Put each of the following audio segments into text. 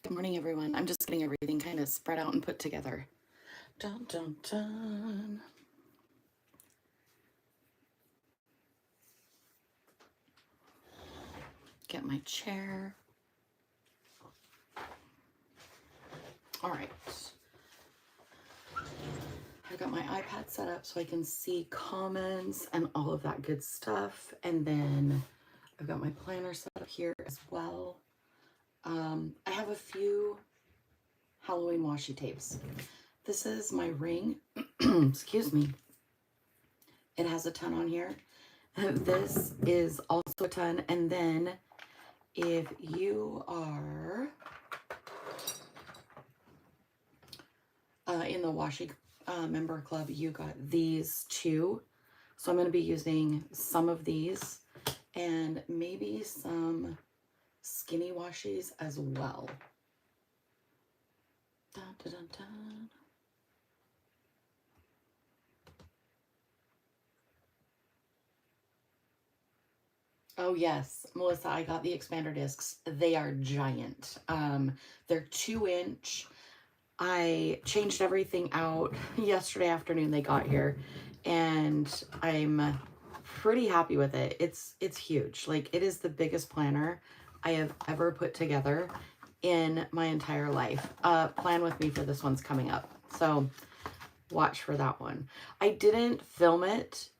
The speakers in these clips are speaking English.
Good morning, everyone. I'm just getting everything kind of spread out and put together. Dun, dun, dun. Get my chair. All right. I got my iPad set up so I can see comments and all of that good stuff. And then I've got my planner set up here as well. I have a few Halloween washi tapes. This is my ring. Excuse me. It has a ton on here. This is also a ton. And then if you are in the washi member club, you got these two. So I'm going to be using some of these and maybe some skinny washies as well. Dun, dun, dun, dun. Oh yes, Melissa, I got the expander discs. They are giant. They're 2-inch. I changed everything out yesterday afternoon. They got here and I'm pretty happy with it. It's huge. Like, it is the biggest planner I have ever put together in my entire life. Plan with me for this one's coming up. So watch for that one. I didn't film it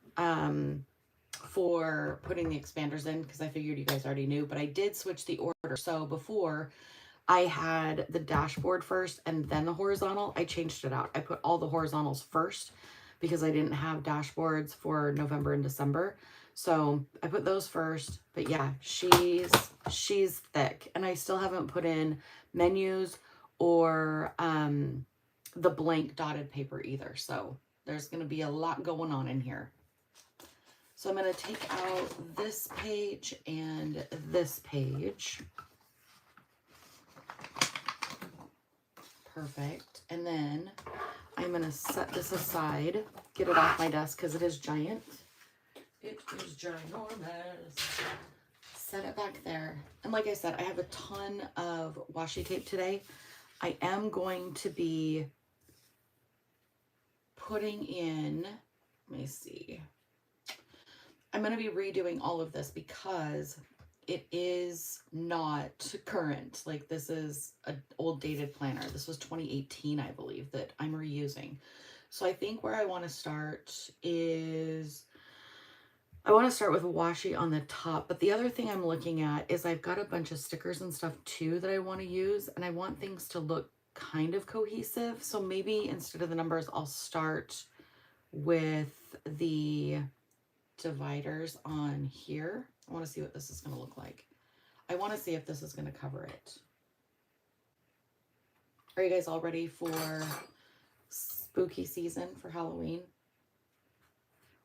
for putting the expanders in because I figured you guys already knew, but I did switch the order. So before I had the dashboard first and then the horizontal, I changed it out. I put all the horizontals first because I didn't have dashboards for November and December. So I put those first, but yeah, she's thick, and I still haven't put in menus or the blank dotted paper either. So there's going to be a lot going on in here. So I'm going to take out this page and this page. Perfect. And then I'm going to set this aside, get it off my desk because it is giant. It is ginormous. Set it back there. And like I said, I have a ton of washi tape today. I am going to be putting in, let me see. I'm going to be redoing all of this because it is not current. Like, this is an old dated planner. This was 2018, I believe, that I'm reusing. So I think where I want to start is, I want to start with washi on the top. But the other thing I'm looking at is I've got a bunch of stickers and stuff too that I want to use. And I want things to look kind of cohesive. So maybe instead of the numbers, I'll start with the dividers on here. I want to see what this is going to look like. I want to see if this is going to cover it. Are you guys all ready for spooky season for Halloween?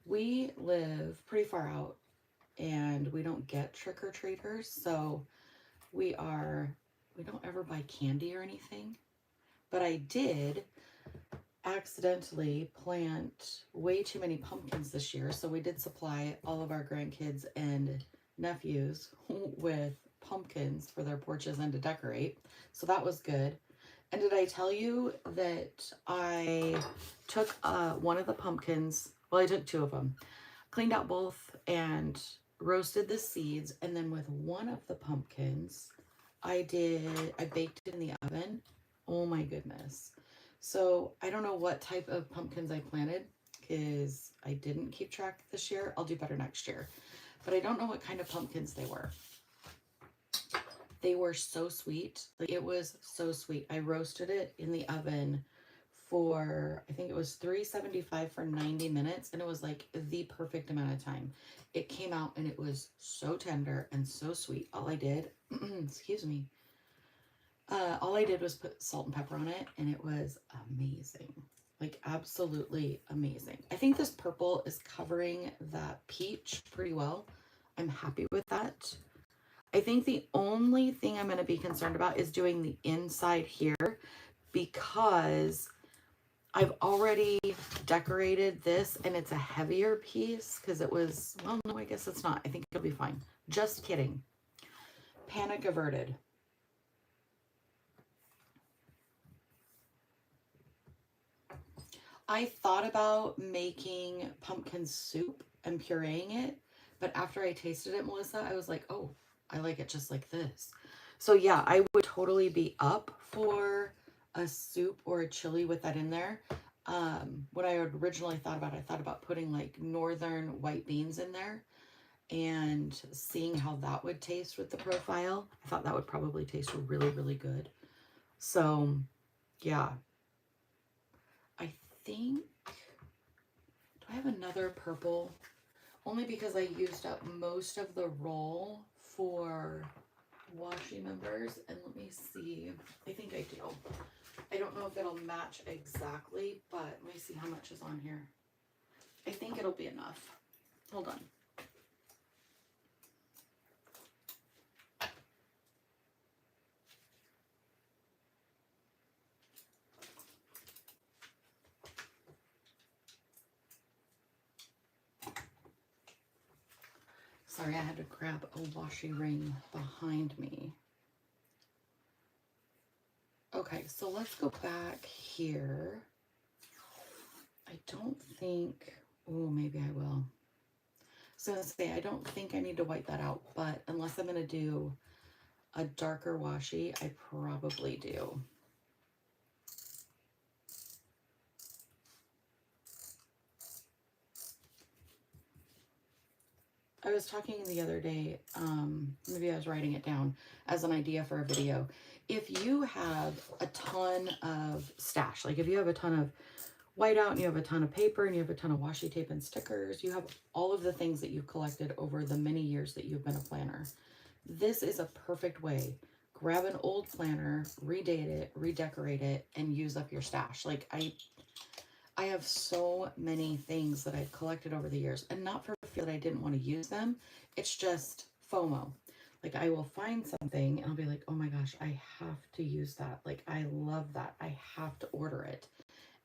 We live pretty far out and we don't get trick-or-treaters, so we don't ever buy candy or anything. But I did accidentally plant way too many pumpkins this year, so we did supply all of our grandkids and nephews with pumpkins for their porches and to decorate, so that was good. And did I tell you that I took one of the pumpkins, well, I took two of them, cleaned out both and roasted the seeds, and then with one of the pumpkins I baked it in the oven. Oh my goodness. So I don't know what type of pumpkins I planted because I didn't keep track this year. I'll do better next year. But I don't know what kind of pumpkins they were. They were so sweet. Like, it was so sweet. I roasted it in the oven for, I think it was 375 for 90 minutes. And it was like the perfect amount of time. It came out and it was so tender and so sweet. All I did, excuse me. All I did was put salt and pepper on it, and it was amazing. Like, absolutely amazing. I think this purple is covering that peach pretty well. I'm happy with that. I think the only thing I'm going to be concerned about is doing the inside here, because I've already decorated this and it's a heavier piece because it was, well, no, I guess it's not. I think it'll be fine. Just kidding. Panic averted. I thought about making pumpkin soup and pureeing it, but after I tasted it, Melissa, I was like, oh, I like it just like this. So yeah, I would totally be up for a soup or a chili with that in there. When I originally thought about it, I thought about putting like northern white beans in there and seeing how that would taste with the profile. I thought that would probably taste really, really good. So yeah, I think, do I have another purple? Only because I used up most of the roll for washi members. And let me see, I think I do. I don't know if it'll match exactly, but let me see how much is on here. I think it'll be enough. Hold on. Sorry, I had to grab a washi ring behind me. Okay, so let's go back here. I don't think, oh, maybe I will. So let's say I don't think I need to wipe that out, but unless I'm gonna do a darker washi, I probably do. I was talking the other day, maybe I was writing it down as an idea for a video. If you have a ton of stash, like if you have a ton of whiteout and you have a ton of paper and you have a ton of washi tape and stickers, you have all of the things that you've collected over the many years that you've been a planner. This is a perfect way. Grab an old planner, redate it, redecorate it, and use up your stash. Like I have so many things that I've collected over the years, and not for fear that I didn't want to use them. It's just FOMO. Like I will find something and I'll be like, oh my gosh, I have to use that. Like I love that. I have to order it.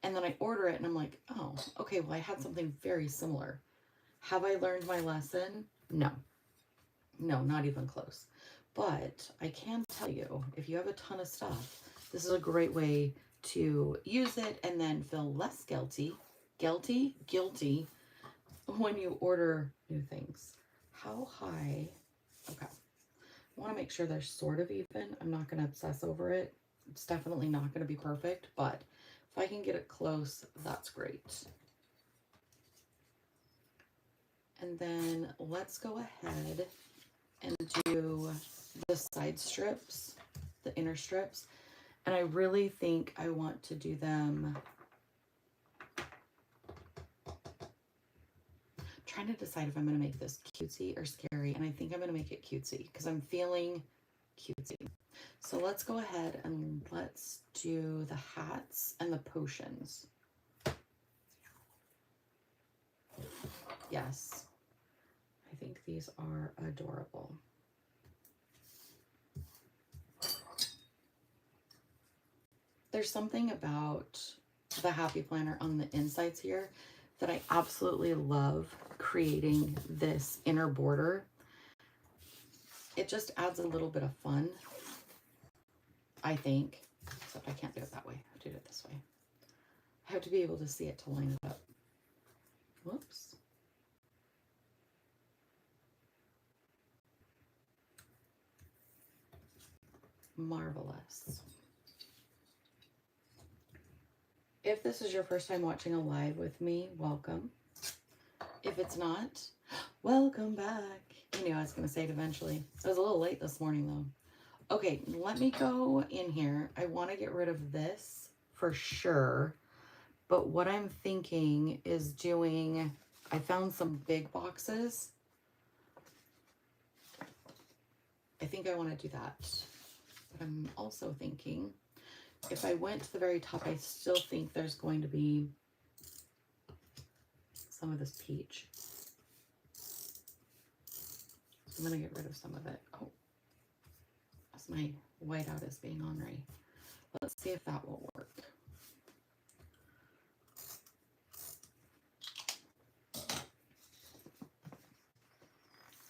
And then I order it and I'm like, oh, okay, well, I had something very similar. Have I learned my lesson? No, not even close. But I can tell you, if you have a ton of stuff, this is a great way to use it and then feel less guilty when you order new things. How high? Okay. I want to make sure they're sort of even. I'm not going to obsess over it. It's definitely not going to be perfect, but if I can get it close, that's great. And then let's go ahead and do the side strips, the inner strips. And I really think I want to do them. I'm trying to decide if I'm going to make this cutesy or scary. And I think I'm going to make it cutesy because I'm feeling cutesy. So let's go ahead and let's do the hats and the potions. Yes, I think these are adorable. There's something about the Happy Planner on the insides here that I absolutely love creating this inner border. It just adds a little bit of fun, I think, except I can't do it that way. I have to do it this way. I have to be able to see it to line it up. Whoops. Marvelous. If this is your first time watching a live with me, welcome. If it's not, welcome back. I knew I was going to say it eventually. I was a little late this morning though. Okay, let me go in here. I want to get rid of this for sure. But what I'm thinking is doing, I found some big boxes. I think I want to do that. But I'm also thinking, if I went to the very top, I still think there's going to be some of this peach. So I'm going to get rid of some of it. Oh, as my whiteout is being ornery. Let's see if that will work.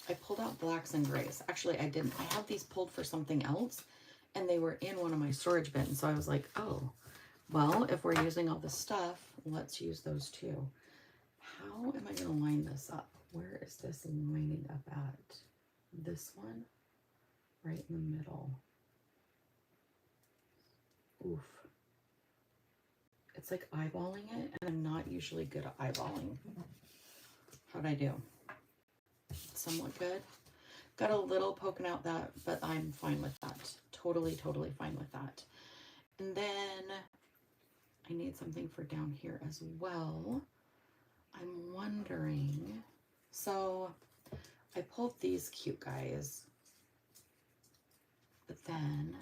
I pulled out blacks and grays. Actually, I didn't. I have these pulled for something else, and they were in one of my storage bins. So I was like, oh, well, if we're using all this stuff, let's use those too. How am I going to line this up? Where is this lining up at? This one? Right in the middle. Oof. It's like eyeballing it, and I'm not usually good at eyeballing. How'd I do? Somewhat good. Got a little poking out that, but I'm fine with that. Totally fine with that. And then I need something for down here as well. I'm wondering, so I pulled these cute guys, but then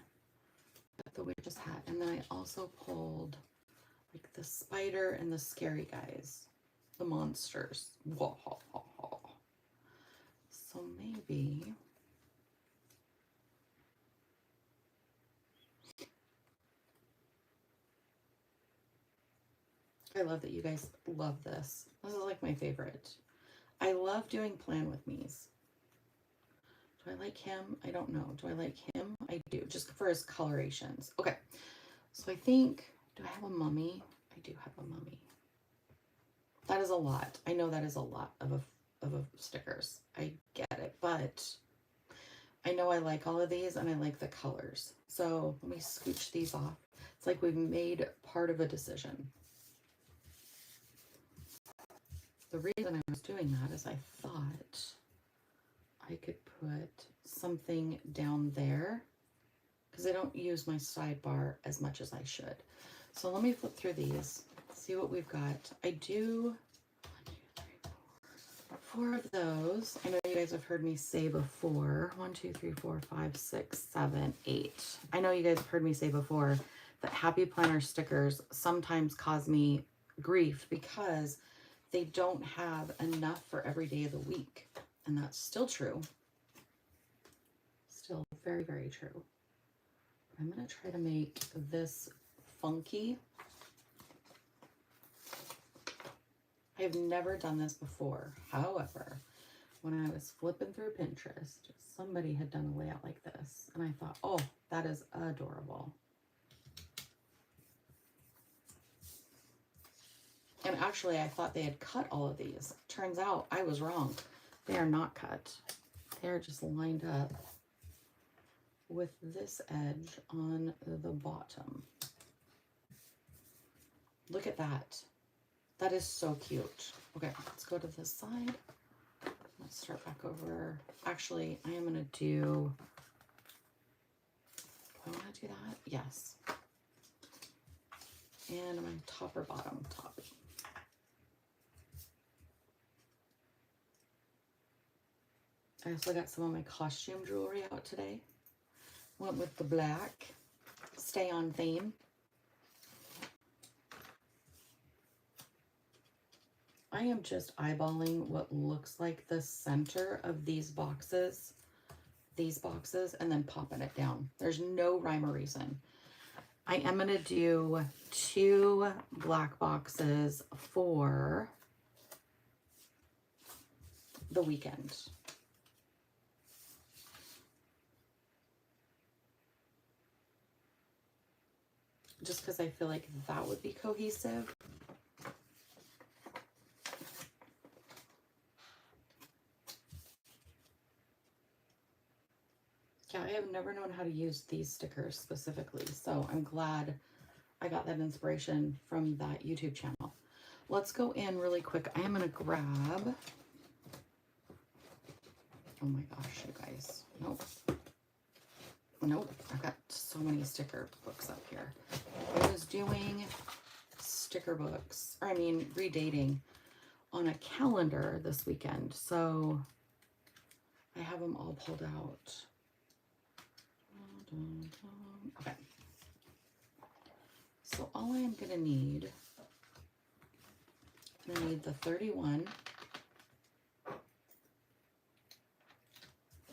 the witch's hat, and then I also pulled like the spider and the scary guys, the monsters. So maybe I love that you guys love this. This is like my favorite. I love doing plan with me's. Do I like him? I don't know. Do I like him? I do, just for his colorations. Okay, so I think, do I have a mummy? I do have a mummy. That is a lot. I know that is a lot of stickers. I get it, but I know I like all of these and I like the colors. So let me scooch these off. It's like we've made part of a decision. The reason I was doing that is I thought I could put something down there because I don't use my sidebar as much as I should. So let me flip through these, see what we've got. I do 4 of those. I know you guys have heard me say before, 1, 2, 3, 4, 5, 6, 7, 8. I know you guys have heard me say before that Happy Planner stickers sometimes cause me grief because they don't have enough for every day of the week. And that's still true. Still very true. I'm going to try to make this funky. I have never done this before. However, when I was flipping through Pinterest, somebody had done a layout like this. And I thought, oh, that is adorable. And actually, I thought they had cut all of these. Turns out I was wrong. They are not cut. They're just lined up with this edge on the bottom. Look at that. That is so cute. Okay, let's go to this side. Let's start back over. Actually, I am going to do, I want to do that? Yes. And my top or bottom? Top. I also got some of my costume jewelry out today. Went with the black. Stay on theme. I am just eyeballing what looks like the center of these boxes, and then popping it down. There's no rhyme or reason. I am going to do 2 black boxes for the weekend. Just because I feel like that would be cohesive. Yeah, I have never known how to use these stickers specifically, so I'm glad I got that inspiration from that YouTube channel. Let's go in really quick. I am going to grab, oh my gosh, you guys, nope, I've got so many sticker books up here. I was doing sticker books, or I mean redating on a calendar this weekend, so I have them all pulled out. Okay, so all I am going to need, I need the 31.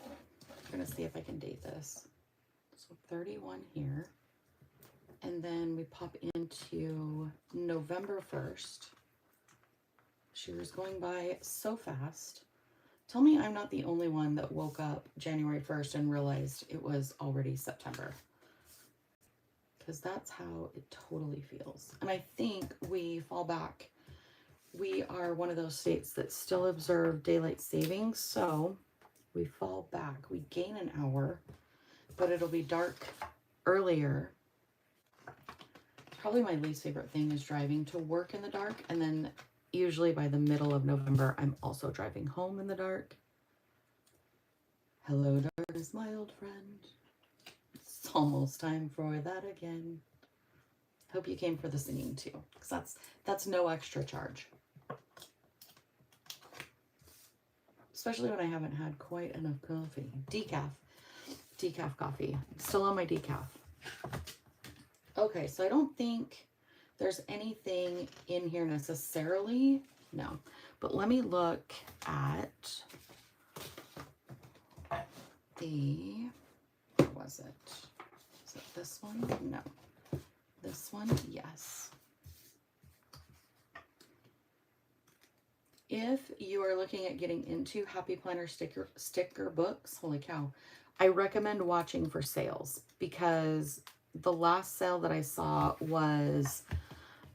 I'm going to see if I can date this. So 31 here. And then we pop into November 1st. She was going by so fast. Tell me I'm not the only one that woke up January 1st and realized it was already September. because that's how it totally feels. And I think we fall back. We are one of those states that still observe daylight savings, so we fall back. We gain an hour, but it'll be dark earlier. Probably my least favorite thing is driving to work in the dark, and then usually by the middle of November, I'm also driving home in the dark. Hello, darkness, my old friend. It's almost time for that again. Hope you came for the singing too, because that's no extra charge. Especially when I haven't had quite enough coffee. Decaf coffee. Still on my decaf. Okay, so I don't think there's anything in here necessarily. No, but let me look at the, where was it? Is it this one? No. This one? Yes. If you are looking at getting into Happy Planner sticker books, holy cow, I recommend watching for sales, because the last sale that I saw was,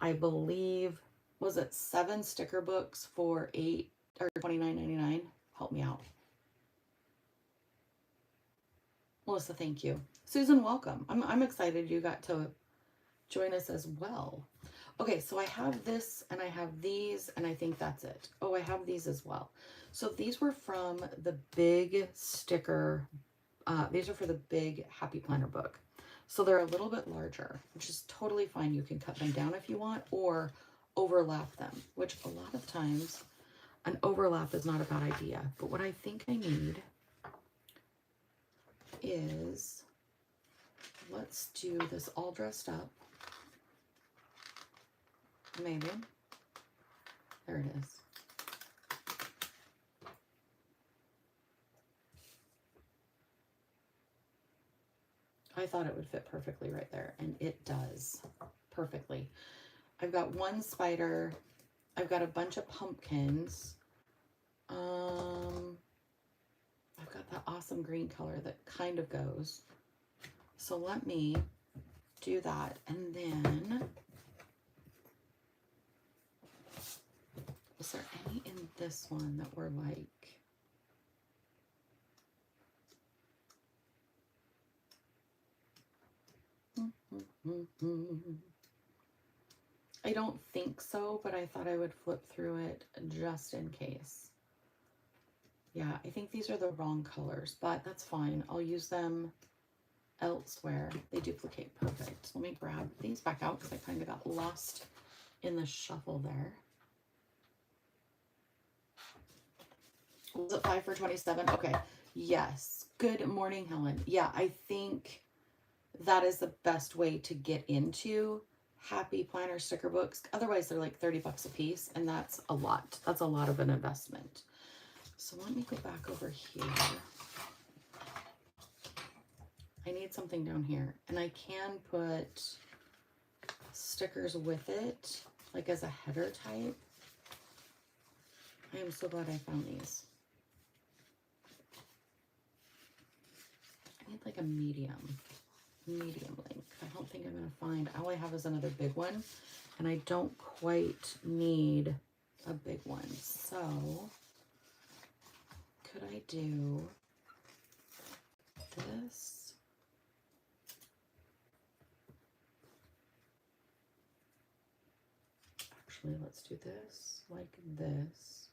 I believe, was it 7 sticker books for $8 or $29.99? Help me out. Melissa, thank you. Susan, welcome. I'm excited you got to join us as well. Okay, so I have this and I have these, and I think that's it. Oh, I have these as well. So these were from the big sticker. These are for the big Happy Planner book. So they're a little bit larger, which is totally fine. You can cut them down if you want, or overlap them, which a lot of times an overlap is not a bad idea. But what I think I need is, let's do this all dressed up. Maybe. There it is. I thought it would fit perfectly right there, and it does perfectly. I've got one spider. I've got a bunch of pumpkins. I've got that awesome green color that kind of goes. So let me do that, and then, is there any in this one that were like, I don't think so, but I thought I would flip through it just in case. Yeah, I think these are the wrong colors, but that's fine. I'll use them elsewhere. They duplicate perfect. Let me grab these back out because I kind of got lost in the shuffle there. Was it 5 for 27? Okay. Yes. Good morning, Helen. Yeah, I think that is the best way to get into Happy Planner sticker books. Otherwise, they're like 30 bucks a piece, and that's a lot. That's a lot of an investment. So let me go back over here. I need something down here, and I can put stickers with it, like as a header type. I am so glad I found these. I need like a medium length. I don't think I'm going to find, all I have is another big one, and I don't quite need a big one. So could I do this? Actually, let's do this like this,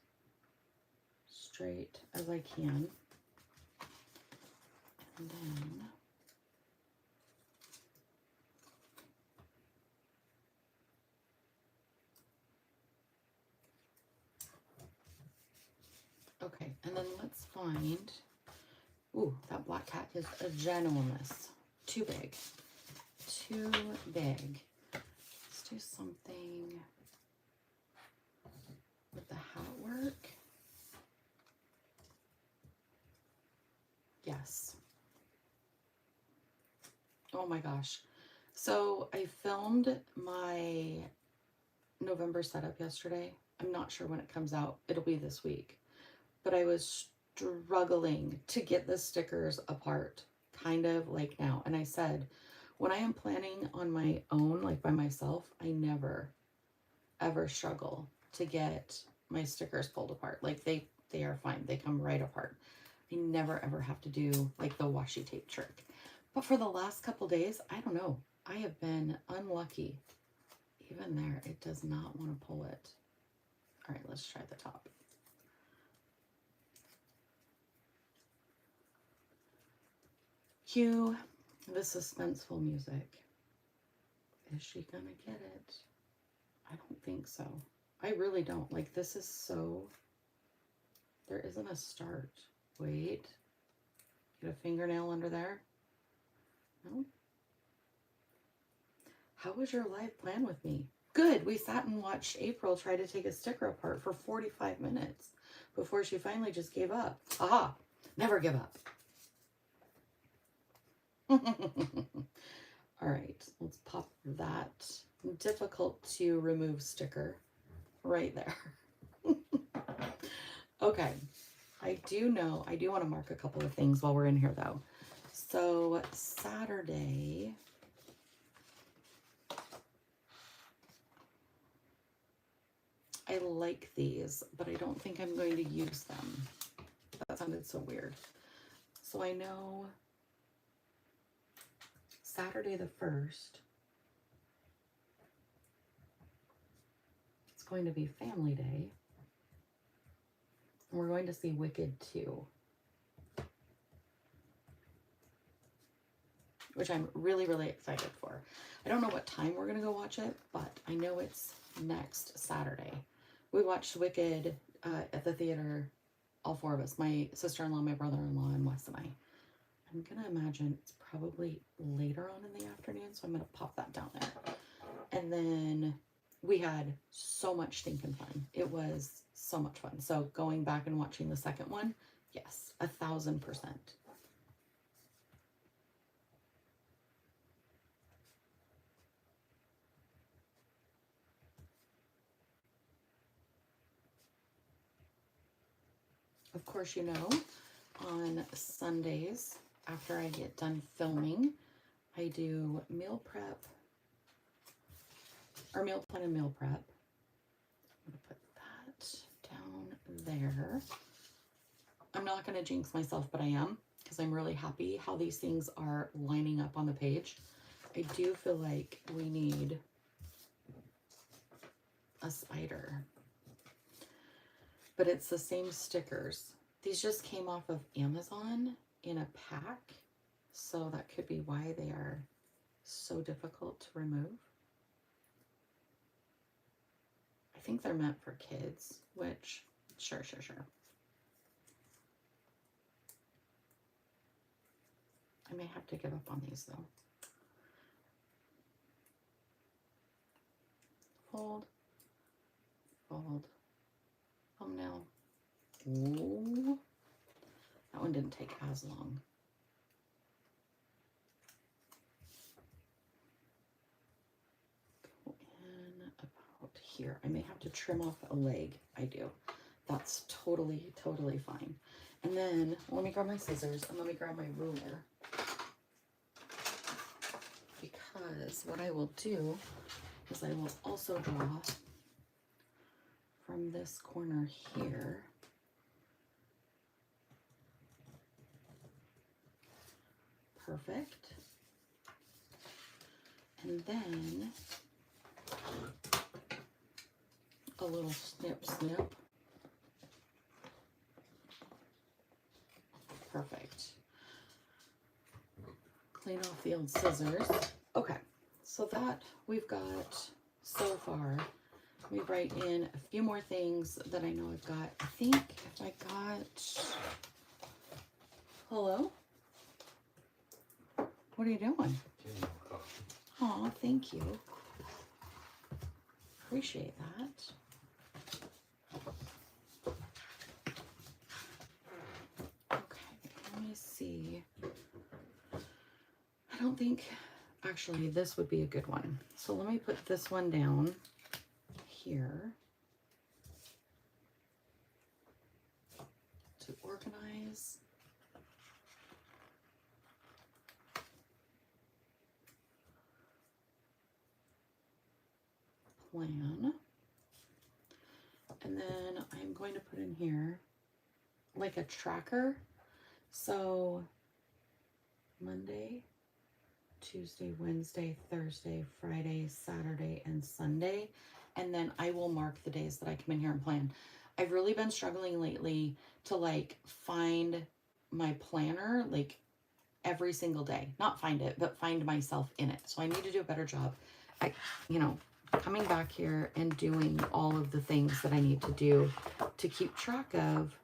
straight as I can. And then okay, and then let's find, ooh, that black cat is a ginormous. Too big. Too big. Let's do something with the hat work. Yes. Oh my gosh. So I filmed my November setup yesterday. I'm not sure when it comes out. It'll be this week. But I was struggling to get the stickers apart, kind of like now. And I said, When I am planning on my own, like by myself, I never, ever struggle to get my stickers pulled apart. Like they are fine. They come right apart. I never, ever have to do like the washi tape trick. But for the last couple days, I don't know. I have been unlucky. Even there, it does not want to pull it. All right, let's try the top. Cue the suspenseful music. Is she gonna get it? I don't think so. I really don't. Like, this is so... There isn't a start. Wait. Get a fingernail under there? No? How was your live plan with me? Good. We sat and watched April try to take a sticker apart for 45 minutes before she finally just gave up. Aha! Never give up. All right, let's pop that difficult to remove sticker right there. Okay, I do want to mark a couple of things while we're in here though. So Saturday, I like these, but I don't think I'm going to use them. That sounded so weird. So I know Saturday the 1st, it's going to be Family Day. And we're going to see Wicked 2. Which I'm really, really excited for. I don't know what time we're going to go watch it, but I know it's next Saturday. We watched Wicked at the theater, all four of us, my sister-in-law, my brother-in-law, and Wes and I. I'm going to imagine it's probably later on in the afternoon, so I'm going to pop that down there. And then we had so much stinking fun. It was so much fun. So going back and watching the second one, yes, 1000%. Of course, you know, on Sundays, after I get done filming, I do meal prep, or meal plan and meal prep. I'm going to put that down there. I'm not going to jinx myself, but I am, because I'm really happy how these things are lining up on the page. I do feel like we need a spider. But it's the same stickers. These just came off of Amazon in a pack, so that could be why they are so difficult to remove. I think they're meant for kids, which, sure. I may have to give up on these though. Fold, fold. Thumbnail. Ooh, that one didn't take as long. Go in about here. I may have to trim off a leg. I do. That's totally fine. And then let me grab my scissors and let me grab my ruler. Because what I will do is I will also draw from this corner here. Perfect. And then a little snip. Perfect. Clean off the old scissors. Okay, so that we've got so far. Let me write in a few more things that I know I've got. I think if I got... Hello? What are you doing? Oh, thank you. Appreciate that. Okay, let me see. I don't think... Actually, this would be a good one. So let me put this one down here to organize. plan. And then I'm going to put in here like a tracker. So Monday, Tuesday, Wednesday, Thursday, Friday, Saturday, and Sunday. And then I will mark the days that I come in here and plan. I've really been struggling lately to like find my planner like every single day. Not find it, but find myself in it. So I need to do a better job at, you know, coming back here and doing all of the things that I need to do to keep track of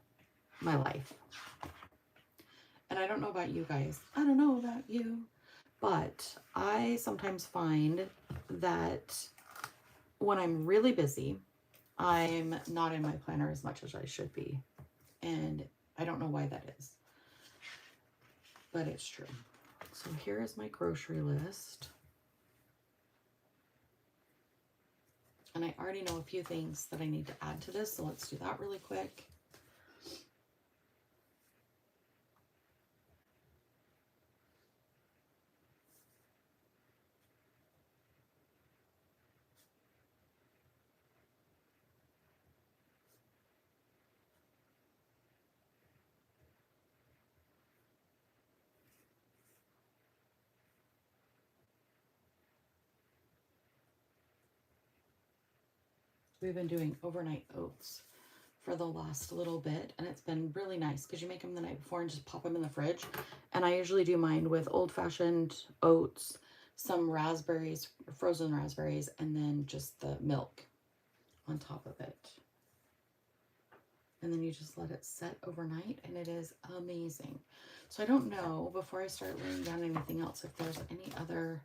my life. And I don't know about you guys. I don't know about you. But I sometimes find that when I'm really busy, I'm not in my planner as much as I should be. And I don't know why that is. But it's true. So here is my grocery list. And I already know a few things that I need to add to this. So let's do that really quick. We've been doing overnight oats for the last little bit, and it's been really nice because you make them the night before and just pop them in the fridge. And I usually do mine with old-fashioned oats, some raspberries, frozen raspberries, and then just the milk on top of it. And then you just let it set overnight, and it is amazing. So I don't know, before I start laying down anything else, if there's any other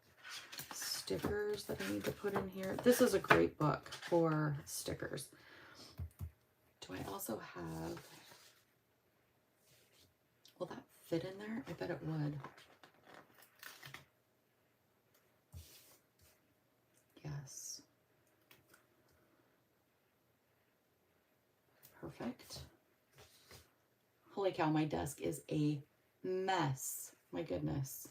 stickers that I need to put in here. This is a great book for stickers. Do I also have, will that fit in there? I bet it would. Yes. Perfect. Holy cow, my desk is a mess. My goodness.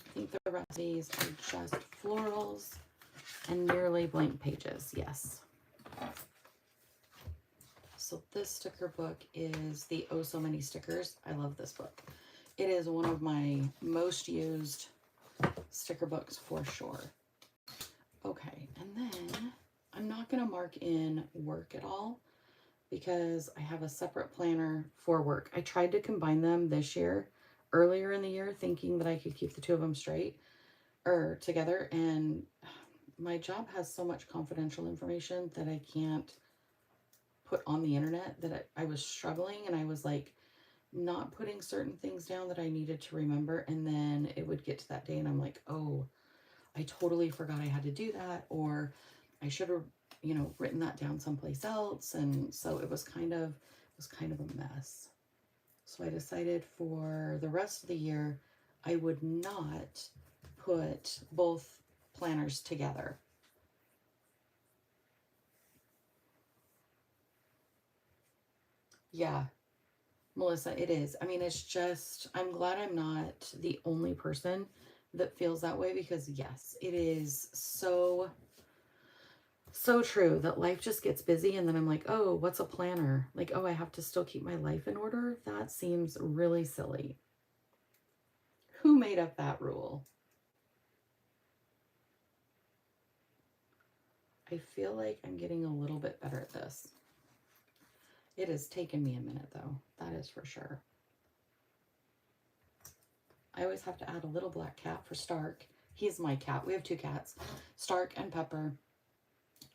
I think the rest of these are just florals and nearly blank pages. Yes. So this sticker book is the Oh So Many Stickers. I love this book. It is one of my most used sticker books for sure. Okay, and then I'm not going to mark in work at all because I have a separate planner for work. I tried to combine them this year, earlier in the year, thinking that I could keep the two of them straight or together. And my job has so much confidential information that I can't put on the internet that I was struggling, and I was like not putting certain things down that I needed to remember. And then it would get to that day and I'm like, oh, I totally forgot I had to do that, or I should have, you know, written that down someplace else. And so it was kind of a mess. So I decided for the rest of the year, I would not put both planners together. Yeah, Melissa, it is. I mean, it's just, I'm glad I'm not the only person that feels that way, because yes, it is so true that life just gets busy, and then I'm like, oh, what's a planner? Like, oh, I have to still keep my life in order? That seems really silly. Who made up that rule? I feel like I'm getting a little bit better at this. It has taken me a minute though, that is for sure. I always have to add a little black cat for Stark. He's my cat. We have two cats, Stark and Pepper.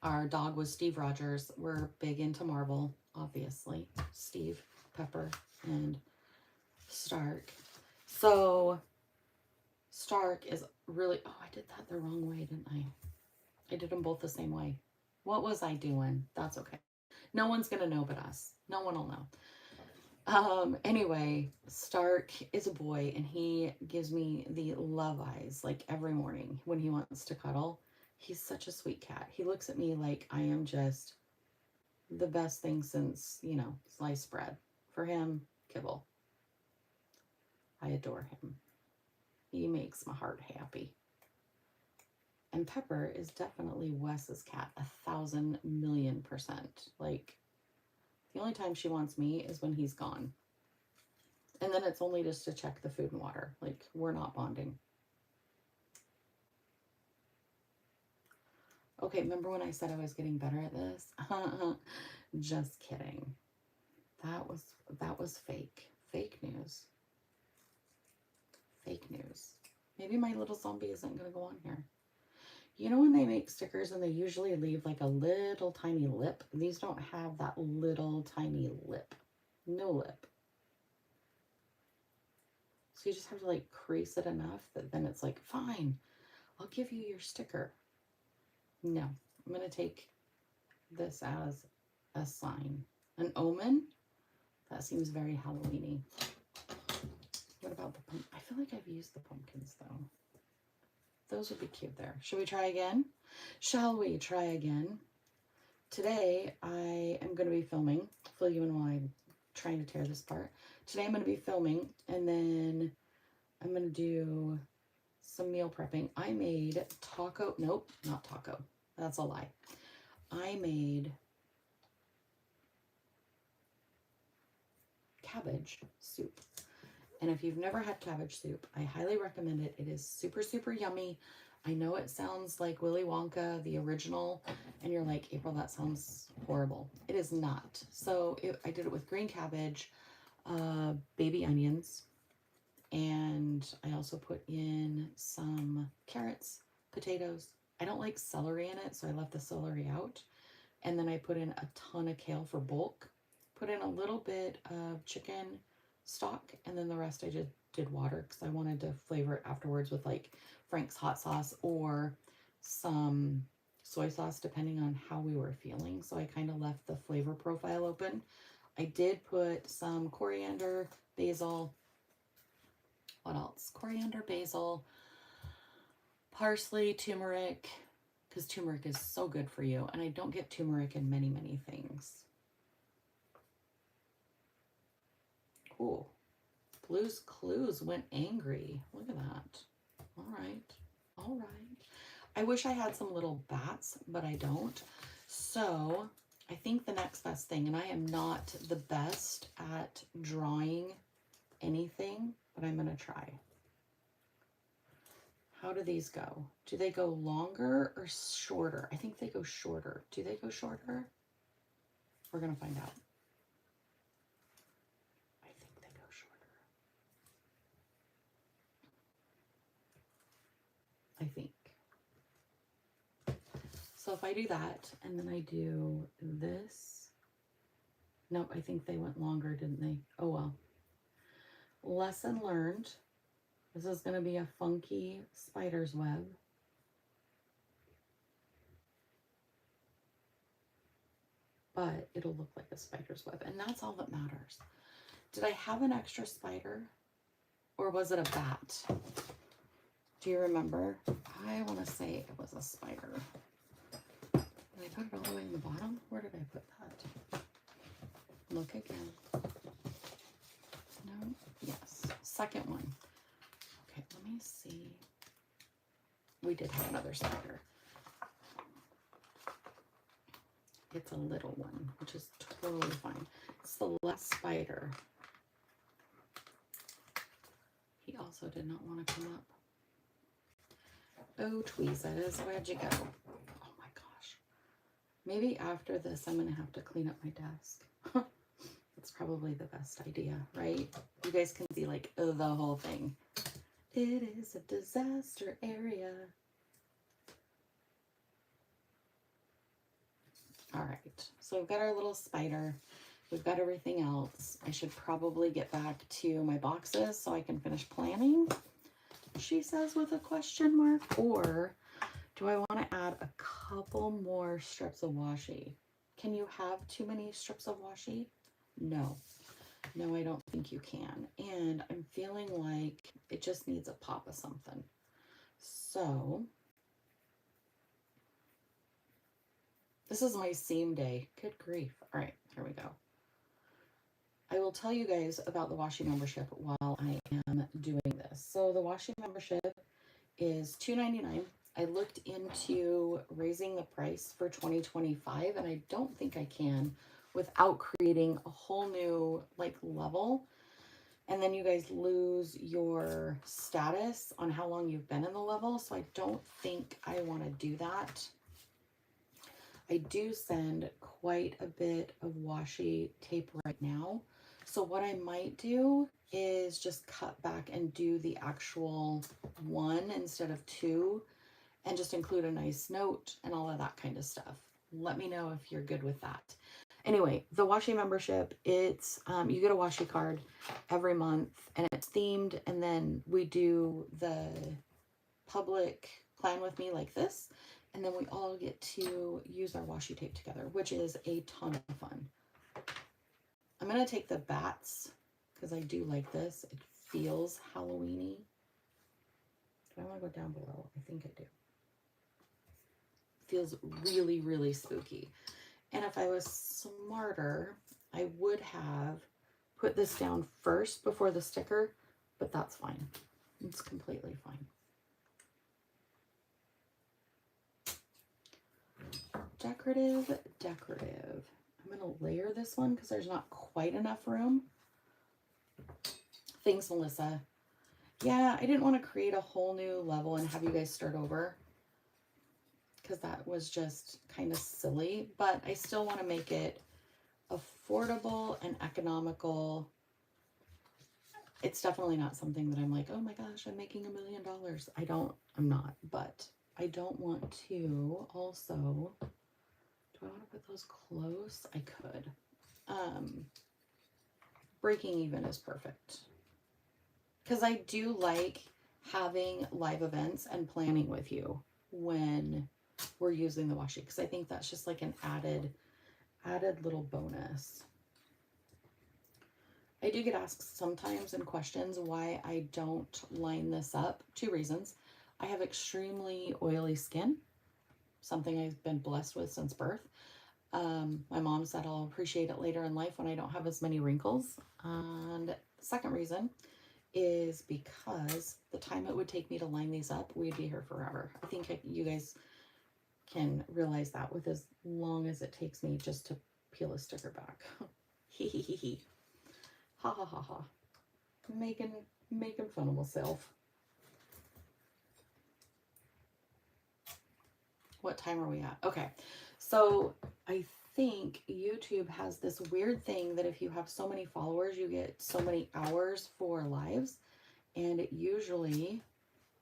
Our dog was Steve Rogers. We're big into Marvel, obviously. Steve, Pepper, and Stark. So Stark is really, oh, I did that the wrong way, didn't I? I did them both the same way. What was I doing? That's okay. No one's going to know but us. No one will know. Anyway, Stark is a boy, and he gives me the love eyes like every morning when he wants to cuddle. He's such a sweet cat. He looks at me like I am just the best thing since, you know, sliced bread. For him, kibble. I adore him. He makes my heart happy. And Pepper is definitely Wes's cat, 1,000,000,000%. Like, the only time she wants me is when he's gone. And then it's only just to check the food and water. Like, we're not bonding. Okay, remember when I said I was getting better at this? Just kidding. That was fake. Fake news. Fake news. Maybe my little zombie isn't going to go on here. You know when they make stickers and they usually leave like a little tiny lip? These don't have that little tiny lip. No lip. So you just have to like crease it enough that then it's like, fine, I'll give you your sticker. No, I'm going to take this as a sign. An omen? That seems very Halloween-y. What about the pumpkin? I feel like I've used the pumpkins though. Those would be cute there. Should we try again? Shall we try again? Today I am going to be filming. Fill you in while I'm trying to tear this apart. Today I'm going to be filming and then I'm going to do some meal prepping. I made taco. Nope, not taco. That's a lie. I made cabbage soup. And if you've never had cabbage soup, I highly recommend it. It is super, super yummy. I know it sounds like Willy Wonka, the original, and you're like, April, that sounds horrible. It is not. So I did it with green cabbage, baby onions, and I also put in some carrots, potatoes. I don't like celery in it, so I left the celery out. And then I put in a ton of kale for bulk. Put in a little bit of chicken stock, and then the rest I just did water because I wanted to flavor it afterwards with like Frank's hot sauce or some soy sauce depending on how we were feeling. So I kind of left the flavor profile open. I did put some coriander, basil, what else? Coriander, basil, parsley, turmeric, because turmeric is so good for you, and I don't get turmeric in many, many things. Cool. Blue's Clues went angry. Look at that. All right. All right. I wish I had some little bats, but I don't. So I think the next best thing, and I am not the best at drawing anything, but I'm going to try. How do these go? Do they go longer or shorter? I think they go shorter. Do they go shorter? We're going to find out. I think. So if I do that, and then I do this, nope, I think they went longer, didn't they? Oh well. Lesson learned. This is going to be a funky spider's web. But it'll look like a spider's web, and that's all that matters. Did I have an extra spider, or was it a bat? Do you remember? I want to say it was a spider. Did I put it all the way in the bottom? Where did I put that? Look again. No? Yes. Second one. Okay, let me see. We did have another spider. It's a little one, which is totally fine. It's the last spider. He also did not want to come up. Oh, tweezers, where'd you go? Oh my gosh. Maybe after this, I'm going to have to clean up my desk. That's probably the best idea, right? You guys can see like the whole thing. It is a disaster area. All right, so we've got our little spider. We've got everything else. I should probably get back to my boxes so I can finish planning, she says with a question mark. Or do I want to add a couple more strips of washi? Can you have too many strips of washi? No. No, I don't think you can. And I'm feeling like it just needs a pop of something. So this is my seam day. Good grief. All right, here we go. I will tell you guys about the washi membership while I am doing this. So the washi membership is $2.99. I looked into raising the price for 2025, and I don't think I can without creating a whole new like level. And then you guys lose your status on how long you've been in the level. So I don't think I want to do that. I do send quite a bit of washi tape right now. So what I might do is just cut back and do the actual one instead of two, and just include a nice note and all of that kind of stuff. Let me know if you're good with that. Anyway, the washi membership, it's you get a washi card every month and it's themed, and then we do the public plan with me like this, and then we all get to use our washi tape together, which is a ton of fun. I'm going to take the bats because I do like this. It feels Halloween-y. Do I want to go down below? I think I do. Feels really, really spooky. And if I was smarter, I would have put this down first before the sticker, but that's fine. It's completely fine. Decorative, decorative. I'm going to layer this one because there's not quite enough room. Thanks, Melissa. Yeah, I didn't want to create a whole new level and have you guys start over, because that was just kind of silly, but I still want to make it affordable and economical. It's definitely not something that I'm like, oh my gosh, I'm making $1 million. I'm not, but I don't want to also, do I want to put those close? I could. Breaking even is perfect. Because I do like having live events and planning with you when we're using the washi, because I think that's just like an added little bonus. I do get asked sometimes in questions why I don't line this up. 2 reasons. I have extremely oily skin, something I've been blessed with since birth. My mom said I'll appreciate it later in life when I don't have as many wrinkles. And the second reason is because the time it would take me to line these up, we'd be here forever. I think you guys can realize that with as long as it takes me just to peel a sticker back. Hee hee hee hee. Ha ha ha ha. Making fun of myself. What time are we at? Okay. So I think YouTube has this weird thing that if you have so many followers, you get so many hours for lives. And it usually,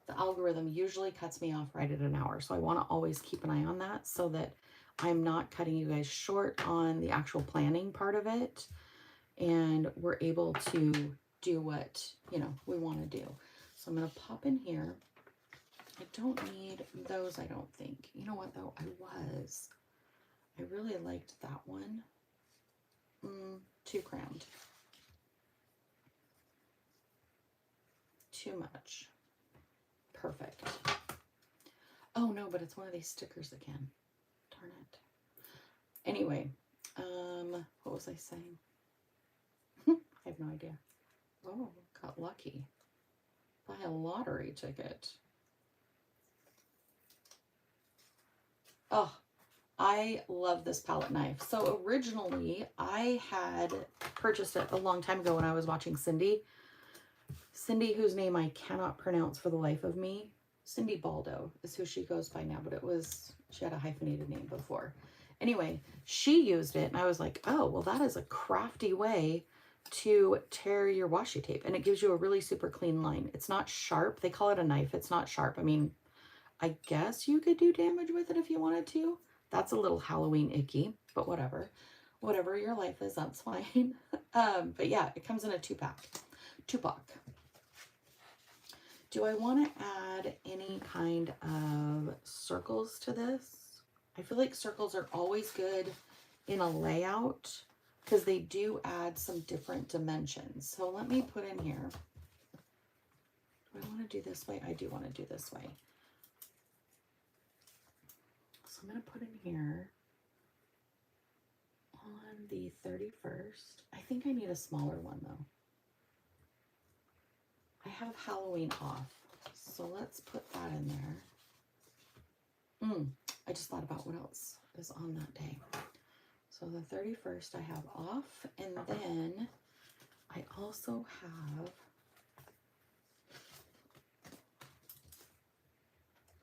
the algorithm usually cuts me off right at an hour. So I want to always keep an eye on that so that I'm not cutting you guys short on the actual planning part of it. And we're able to do what, we want to do. So I'm going to pop in here. I don't need those, I don't think. You know what, though? I really liked that one. Too crammed. Too much. Perfect. Oh, no, but it's one of these stickers again. Darn it. Anyway, what was I saying? I have no idea. Oh, got lucky. Buy a lottery ticket. Oh, I love this palette knife. So originally I had purchased it a long time ago when I was watching Cindy. Cindy, whose name I cannot pronounce for the life of me. Cindy Baldo is who she goes by now, but she had a hyphenated name before. Anyway, she used it and I was like, oh, well, that is a crafty way to tear your washi tape. And it gives you a really super clean line. It's not sharp. They call it a knife. It's not sharp. I mean, I guess you could do damage with it if you wanted to. That's a little Halloween icky, but whatever. Whatever your life is, that's fine. But yeah, it comes in a 2-pack. 2-pack. Do I want to add any kind of circles to this? I feel like circles are always good in a layout because they do add some different dimensions. So let me put in here. Do I want to do this way? I do want to do this way. So I'm going to put in here 1, the 31st, I think I need a smaller one though. I have Halloween off, so let's put that in there. I just thought about what else is on that day. So the 31st I have off, and then I also have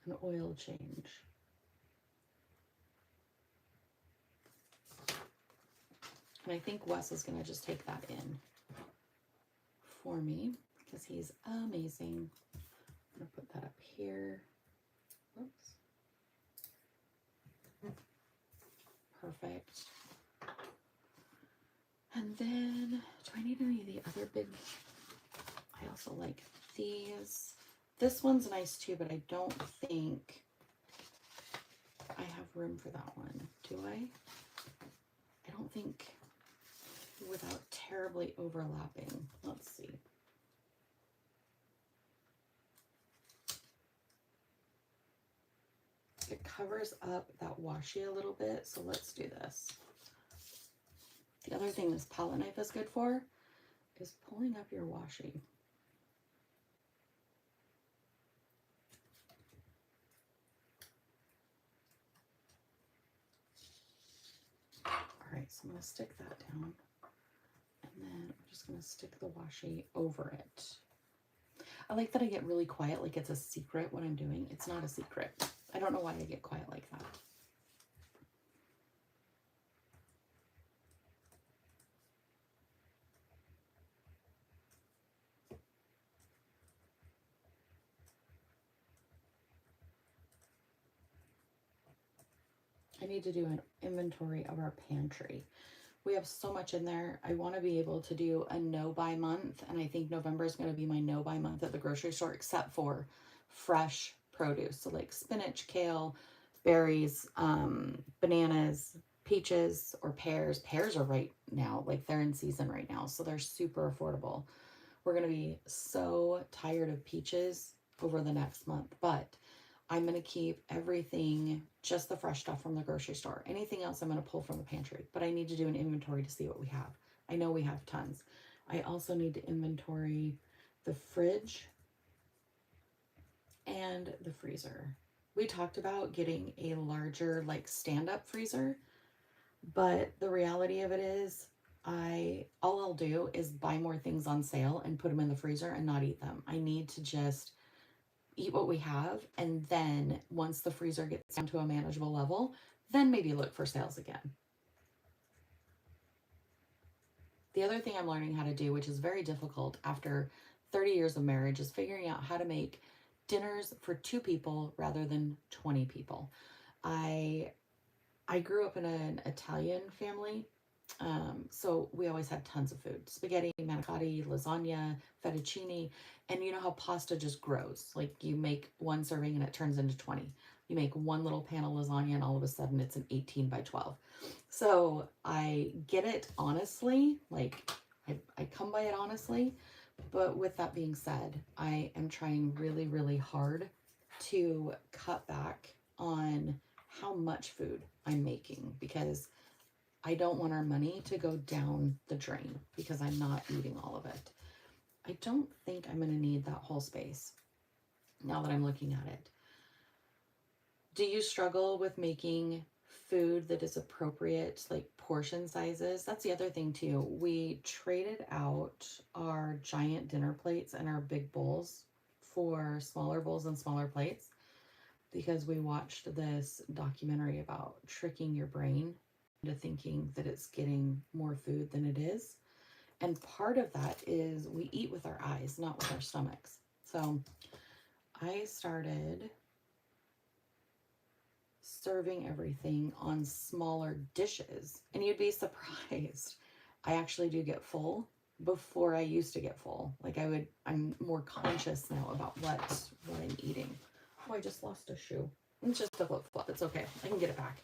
an oil change. And I think Wes is going to just take that in for me because he's amazing. I'm going to put that up here. Oops. Perfect. And then, do I need any of the other big? I also like these. This one's nice too, but I don't think I have room for that one. Do I? I don't think, without terribly overlapping. Let's see. It covers up that washi a little bit, so let's do this. The other thing this palette knife is good for is pulling up your washi. All right, so I'm going to stick that down, and then I'm just going to stick the washi over it. I like that I get really quiet, like it's a secret what I'm doing. It's not a secret. I don't know why I get quiet like that. I need to do an inventory of our pantry. We have so much in there. I want to be able to do a no-buy month, and I think November is going to be my no-buy month at the grocery store, except for fresh produce. So like spinach, kale, berries, bananas, peaches, or pears. Pears are right now, like they're in season right now, so they're super affordable. We're going to be so tired of peaches over the next month, but I'm going to keep everything, just the fresh stuff from the grocery store. Anything else I'm going to pull from the pantry, but I need to do an inventory to see what we have. I know we have tons. I also need to inventory the fridge and the freezer. We talked about getting a larger, like, stand-up freezer, but the reality of it is all I'll do is buy more things on sale and put them in the freezer and not eat them. I need to just eat what we have, and then once the freezer gets down to a manageable level, then maybe look for sales again. The other thing I'm learning how to do, which is very difficult after 30 years of marriage, is figuring out how to make dinners for 2 people rather than 20 people. I grew up in an Italian family, so we always had tons of food: spaghetti, manicotti, lasagna, fettuccine. And you know how pasta just grows. Like, you make one serving and it turns into 20. You make one little pan of lasagna and all of a sudden it's an 18 by 12. So I get it honestly, like I come by it honestly. But with that being said, I am trying really, really hard to cut back on how much food I'm making, because I don't want our money to go down the drain because I'm not eating all of it. I don't think I'm going to need that whole space now that I'm looking at it. Do you struggle with making food that is appropriate, like portion sizes? That's the other thing too. We traded out our giant dinner plates and our big bowls for smaller bowls and smaller plates because we watched this documentary about tricking your brain into thinking that it's getting more food than it is. And part of that is we eat with our eyes, not with our stomachs. So I started serving everything on smaller dishes, and you'd be surprised. I actually do get full before I used to get full. Like I'm more conscious now about what I'm eating. Oh, I just lost a shoe. It's just a flip-flop. It's okay. I can get it back.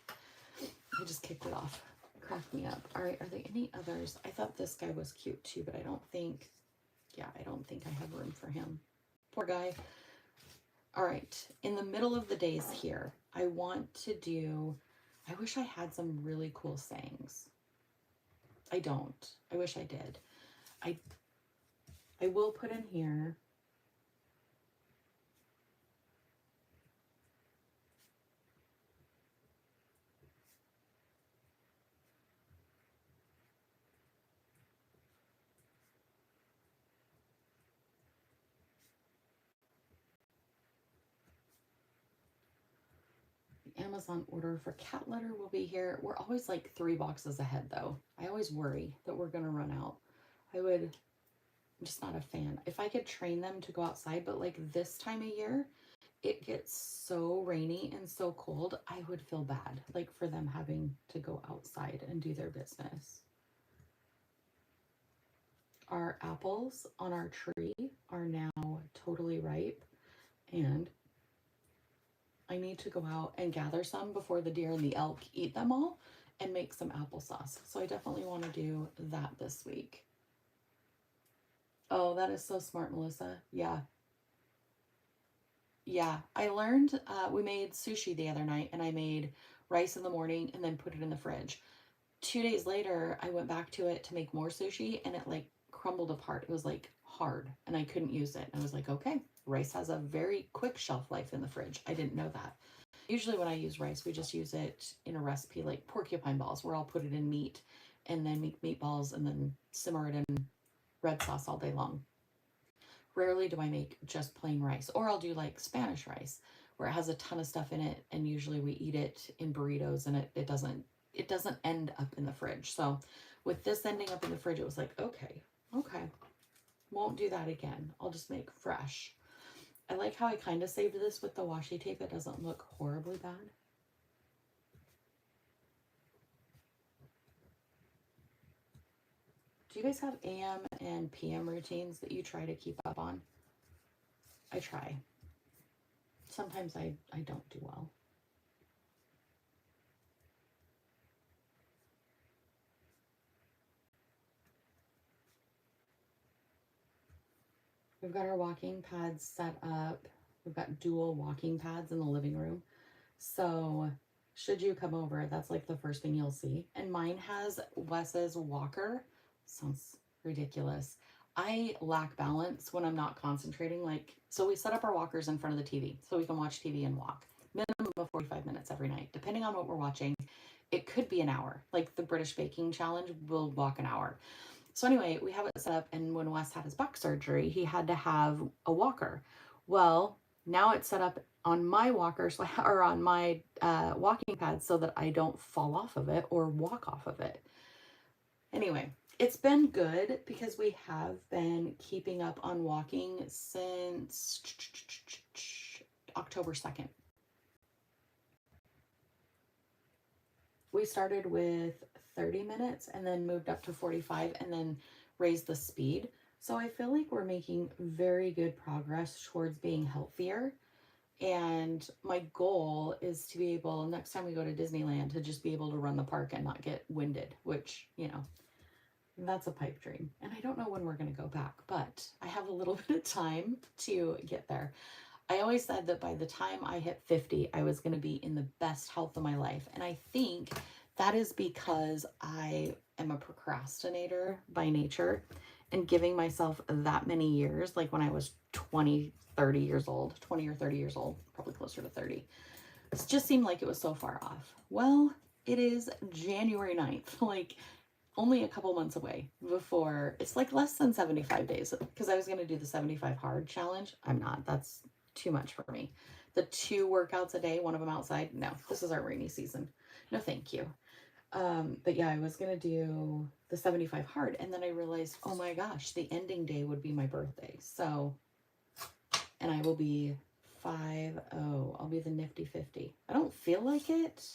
I just kicked it off. Cracked me up. All right, are there any others? I thought this guy was cute too, but I don't think I have room for him. Poor guy. All right, in the middle of the days here, I wish I had some really cool sayings. I don't. I wish I did. I will put in here. Amazon order for cat litter will be here. We're always like 3 boxes ahead though. I always worry that we're gonna run out. I'm just not a fan. If I could train them to go outside, but like this time of year, it gets so rainy and so cold, I would feel bad like for them having to go outside and do their business. Our apples on our tree are now totally ripe, and I need to go out and gather some before the deer and the elk eat them all and make some applesauce. So I definitely want to do that this week. Oh, that is so smart, Melissa. Yeah. Yeah. I learned, we made sushi the other night, and I made rice in the morning and then put it in the fridge. 2 days later, I went back to it to make more sushi, and it like crumbled apart. It was like hard and I couldn't use it. And I was like, okay, rice has a very quick shelf life in the fridge. I didn't know that. Usually when I use rice, we just use it in a recipe like porcupine balls, where I'll put it in meat and then make meatballs and then simmer it in red sauce all day long. Rarely do I make just plain rice, or I'll do like Spanish rice where it has a ton of stuff in it, and usually we eat it in burritos, and it doesn't end up in the fridge. So with this ending up in the fridge, it was like, okay, won't do that again. I'll just make fresh. I like how I kind of saved this with the washi tape. It doesn't look horribly bad. Do you guys have AM and PM routines that you try to keep up on? I try. Sometimes I don't do well. We've got our walking pads set up. We've got dual walking pads in the living room. So should you come over, that's like the first thing you'll see. And mine has Wes's walker. Sounds ridiculous. I lack balance when I'm not concentrating. So we set up our walkers in front of the TV so we can watch TV and walk. Minimum of 45 minutes every night, depending on what we're watching. It could be an hour. Like the British Baking Challenge, we'll walk an hour. So anyway, we have it set up, and when Wes had his back surgery, he had to have a walker. Well, now it's set up on my walker, or on my walking pad, so that I don't fall off of it or walk off of it. Anyway, it's been good because we have been keeping up on walking since October 2nd. We started with 30 minutes and then moved up to 45 and then raised the speed. So I feel like we're making very good progress towards being healthier. And my goal is to be able, next time we go to Disneyland, to just be able to run the park and not get winded, which, that's a pipe dream. And I don't know when we're going to go back, but I have a little bit of time to get there. I always said that by the time I hit 50, I was going to be in the best health of my life. And I think that is because I am a procrastinator by nature, and giving myself that many years, like when I was 20 or 30 years old, probably closer to 30, it just seemed like it was so far off. Well, it is January 9th, like only a couple months away before, it's like less than 75 days, because I was going to do the 75 hard challenge. I'm not. That's too much for me. The 2 workouts a day, one of them outside. No, this is our rainy season. No, thank you. But yeah, I was going to do the 75 hard, and then I realized, oh my gosh, the ending day would be my birthday. So, and I will be 50. I'll be the nifty 50. I don't feel like it.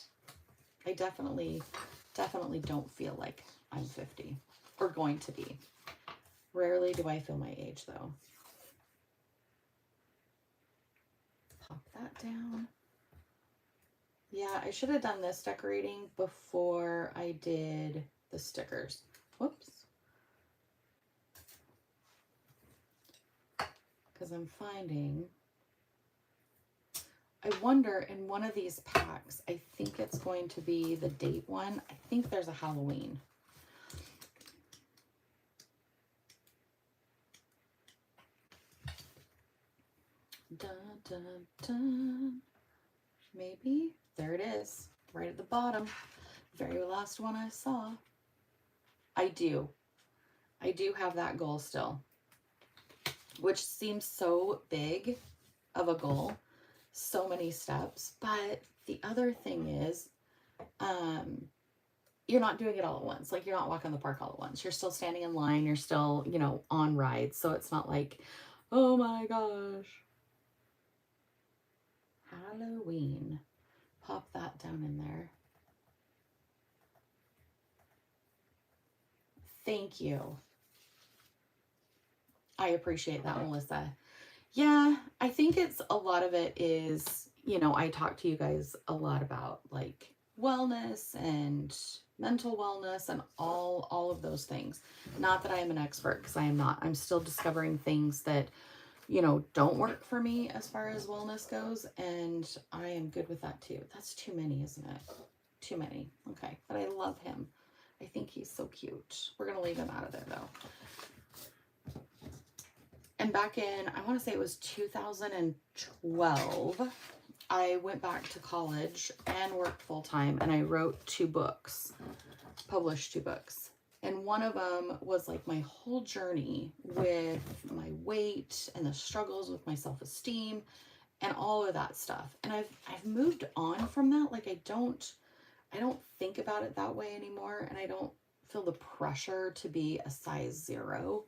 I definitely don't feel like I'm 50 or going to be. Rarely do I feel my age though. Pop that down. Yeah, I should have done this decorating before I did the stickers. Whoops. Because I'm finding, I wonder, in one of these packs, I think it's going to be the date one. I think there's a Halloween. Dun, dun, dun. Maybe. There it is. Right at the bottom. Very last one I saw. I do have that goal still, which seems so big of a goal, so many steps. But the other thing is, you're not doing it all at once. Like, you're not walking the park all at once. You're still standing in line. You're still, you know, on rides. So it's not like, oh my gosh. Halloween. Pop that down in there. Thank you. I appreciate that, Melissa. Yeah, I think it's a lot of it is, you know, I talk to you guys a lot about like wellness and mental wellness and all of those things. Not that I am an expert, because I am not. I'm still discovering things that, you know, don't work for me as far as wellness goes, and I am good with that too. That's too many, isn't it? Too many. Okay, but I love him. I think he's so cute. We're gonna leave him out of there though. And back in, I want to say it was 2012, I went back to college and worked full time, and I wrote 2 books, published 2 books. And one of them was like my whole journey with my weight and the struggles with my self-esteem and all of that stuff. And I've moved on from that. Like, I don't think about it that way anymore, and I don't feel the pressure to be a size 0,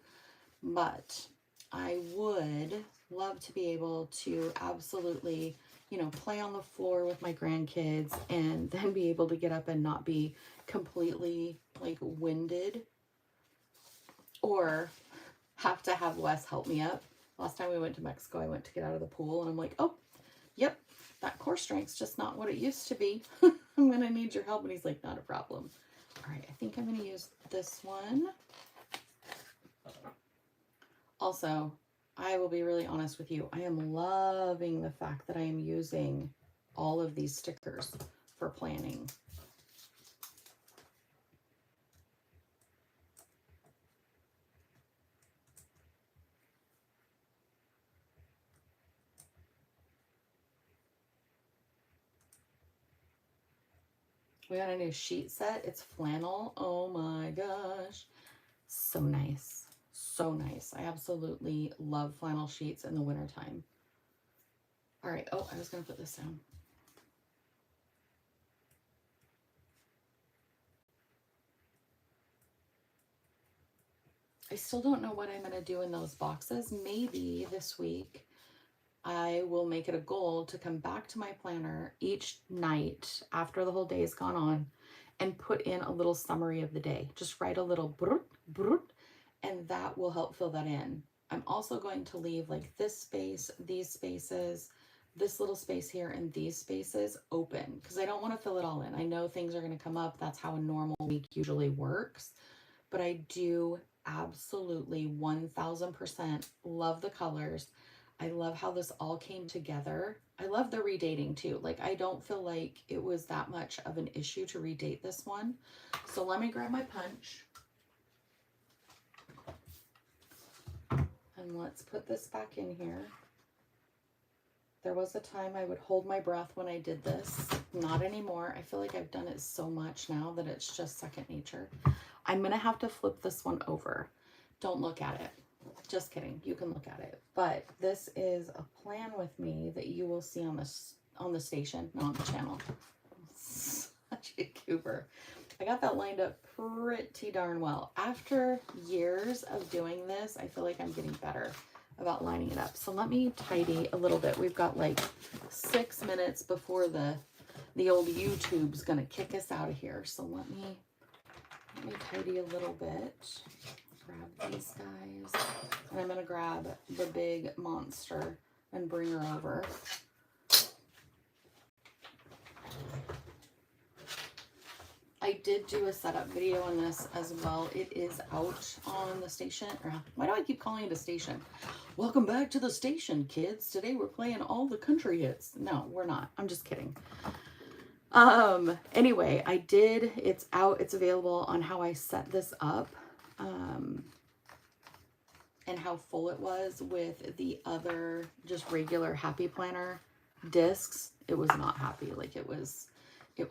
but I would love to be able to absolutely, you know, play on the floor with my grandkids and then be able to get up and not be completely like winded, or have to have Wes help me up. Last time we went to Mexico, I went to get out of the pool and I'm like, oh, yep, that core strength's just not what it used to be. I'm going to need your help. And he's like, not a problem. All right, I think I'm going to use this one. Also, I will be really honest with you. I am loving the fact that I am using all of these stickers for planning. We got a new sheet set. It's flannel. Oh my gosh. So nice. So nice. I absolutely love flannel sheets in the wintertime. All right. Oh, I was going to put this down. I still don't know what I'm going to do in those boxes. Maybe this week I will make it a goal to come back to my planner each night after the whole day has gone on and put in a little summary of the day. Just write a little brut, brut, and that will help fill that in. I'm also going to leave like this space, these spaces, this little space here, and these spaces open, because I don't want to fill it all in. I know things are going to come up. That's how a normal week usually works. But I do absolutely 1000% love the colors. I love how this all came together. I love the redating too. Like, I don't feel like it was that much of an issue to redate this one. So let me grab my punch. And let's put this back in here. There was a time I would hold my breath when I did this. Not anymore. I feel like I've done it so much now that it's just second nature. I'm going to have to flip this one over. Don't look at it. Just kidding. You can look at it. But this is a plan with me that you will see on the station, not on the channel. Such a goober. I got that lined up pretty darn well. After years of doing this, I feel like I'm getting better about lining it up. So let me tidy a little bit. We've got like 6 minutes before the old YouTube's gonna kick us out of here. So let me tidy a little bit. Grab these guys. And I'm gonna grab the big monster and bring her over. I did do a setup video on this as well. It is out on the station. Why do I keep calling it a station? Welcome back to the station, kids. Today we're playing all the country hits. No, we're not. I'm just kidding. Anyway, it's out. It's available on how I set this up. and how full it was with the other just regular Happy Planner discs, it was not happy. Like it was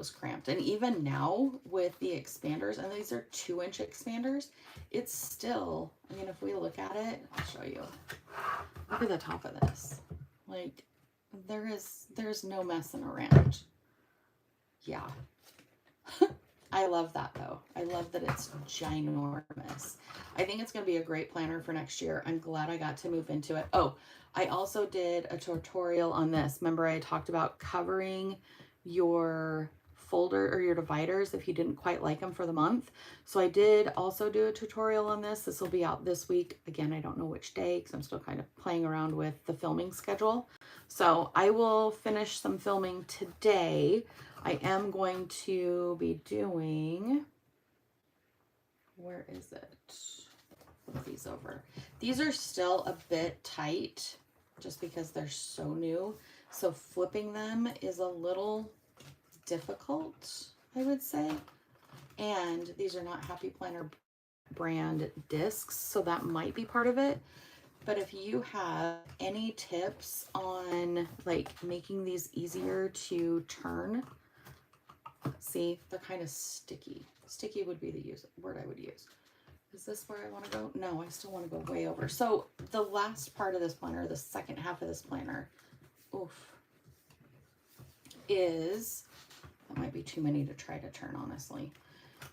cramped. And even now with the expanders, and these are 2-inch expanders, it's still, I mean, if we look at it, I'll show you. Look at the top of this. Like there's no messing around. Yeah. I love that though. I love that it's ginormous. I think it's going to be a great planner for next year. I'm glad I got to move into it. Oh, I also did a tutorial on this. Remember I talked about covering your folder or your dividers if you didn't quite like them for the month. So I did also do a tutorial on this. This will be out this week. Again, I don't know which day because I'm still kind of playing around with the filming schedule. So I will finish some filming today. I am going to be doing, where is it? Flip these over. These are still a bit tight just because they're so new. So flipping them is a little difficult, I would say. And these are not Happy Planner brand discs, so that might be part of it. But if you have any tips on like making these easier to turn, see, they're kind of sticky. Sticky would be the word I would use. Is this where I want to go? No, I still want to go way over. So the last part of this planner, the second half of this planner, is, that might be too many to try to turn, honestly,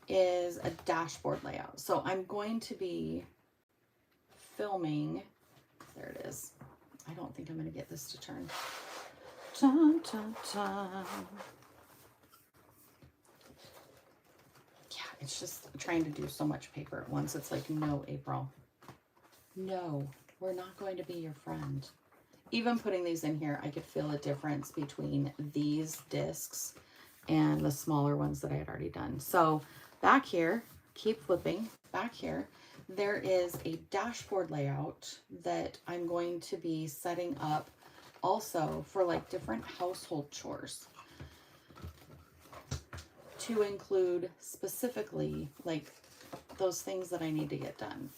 is a dashboard layout. So I'm going to be filming, there it is. I don't think I'm going to get this to turn. Dun, dun, dun. Yeah, it's just trying to do so much paper at once. It's like, no, April. No, we're not going to be your friend. Even putting these in here, I could feel a difference between these discs and the smaller ones that I had already done. So back here, keep flipping, back here, there is a dashboard layout that I'm going to be setting up also for like different household chores to include specifically like those things that I need to get done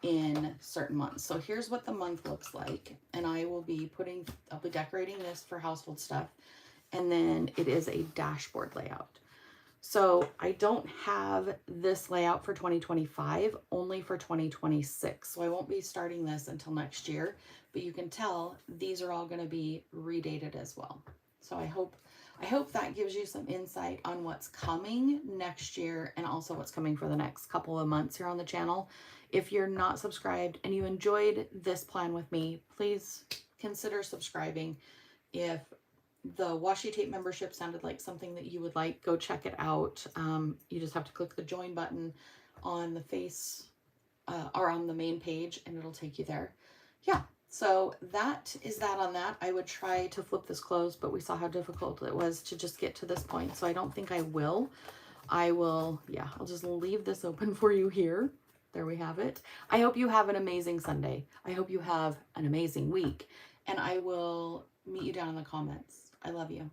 in certain months. So here's what the month looks like, and I'll be decorating this for household stuff, and then it is a dashboard layout. So I don't have this layout for 2025, only for 2026. So I won't be starting this until next year, but you can tell these are all going to be redated as well. So I hope that gives you some insight on what's coming next year and also what's coming for the next couple of months here on the channel. If you're not subscribed and you enjoyed this plan with me, please consider subscribing. If the washi tape membership sounded like something that you would like, go check it out. You just have to click the join button on the face or on the main page and it'll take you there. Yeah, so that is that on that. I would try to flip this closed, but we saw how difficult it was to just get to this point. So I don't think I will. I'll just leave this open for you here. There we have it. I hope you have an amazing Sunday. I hope you have an amazing week. And I will meet you down in the comments. I love you.